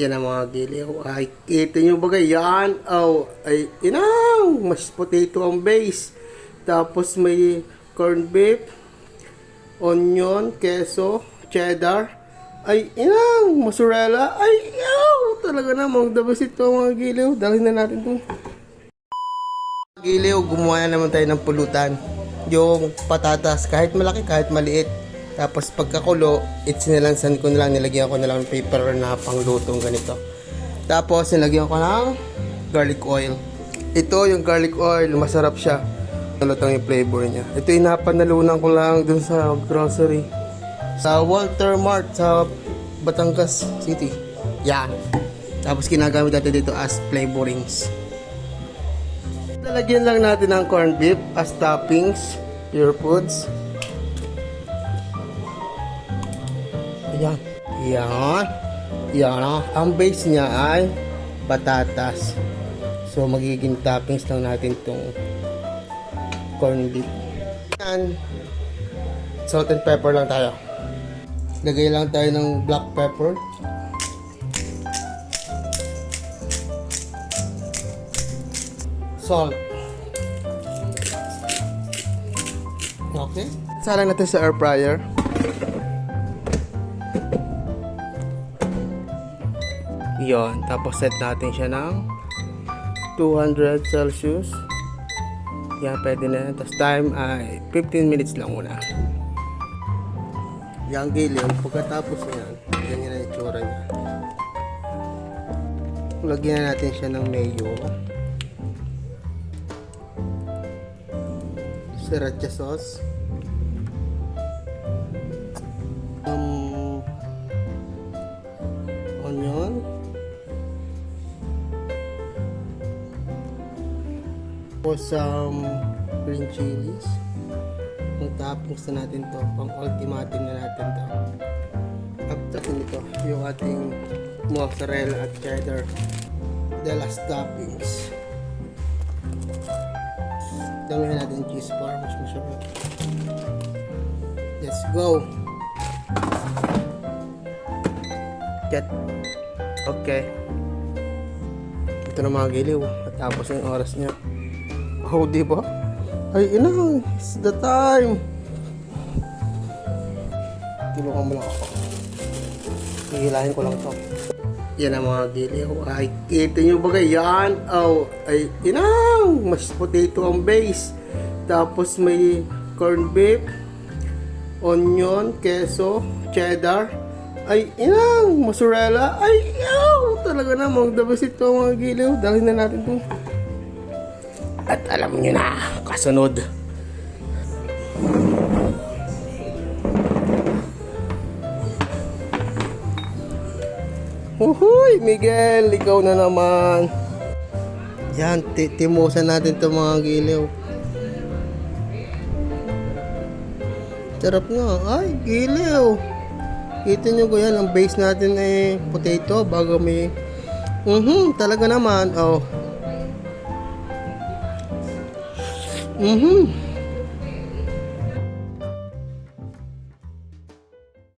Yan ang mga giliw. Ay, kita nyo ba yan? Oh, ay, inang! Mashed potato ang base. Tapos may corned beef, onion, keso, cheddar. Ay, inang! Mozzarella. Ay, yaw! Talaga namang the best ito mga giliw. Dalhin na natin ito. Giliw, gumawa na naman tayo ng pulutan. Yung patatas, kahit malaki, kahit maliit. Tapos pagkakulo, sinilansan ko na lang, nilagyan ko na lang ng paper na panglutong ganito. Tapos nilagyan ko ng garlic oil. Ito yung garlic oil, masarap siya. Nalutang yung flavor niya. Ito inapanalunan ko lang dun sa grocery. Sa Walter Mart sa Batangas City. Yan. Tapos ginagamit natin dito as flavorings. Lalagyan lang natin ng corned beef as toppings, pure foods. Ayan. Yan. Yan. Ang base niya ay patatas. So, magiging toppings lang natin itong corned beef. Yan. Salt and pepper lang tayo. Lagay lang tayo ng black pepper. Salt. Okay. Salang natin sa air fryer. Yon, tapos set natin siya ng 200 Celsius. Yan, pwede na. Tapos time ay 15 minutes lang muna. Yan giliw, pagkatapos yan, ganyan na yung tsura niya. Lagyan na natin siya ng mayo. Sriracha sauce. Onion. Tapos green chilies. Ang toppings na natin to, pang ultimatum na natin to. After nito, yung ating mozzarella at cheddar, the last toppings. Damihan natin cheese bar, mas masarap. Let's go. Get. Okay. Ito na mga giliw. At tapos yung oras niya. Oh, di ba? Ay, inang. It's the time. Tulungan mo lang ako. Hihilahin ko lang to. Yan ang mga giliw. Ay, kita nyo ba yan? Oh, ay, inang. Mashed potato ang base. Tapos may corned beef, onion, keso, cheddar. Ay, inang. Mozzarella. Ay, yaw. Talaga namang the best ito mga giliw. Dalhin na natin ito. At alam nyo na, kasunod. Uhuy, Miguel, ikaw na naman. Yan, timusan natin ito mga giliw. Sarap nga. Ay, giliw. Kita nyo ko yan, ang base natin ay potato bago may... talaga naman. Oh.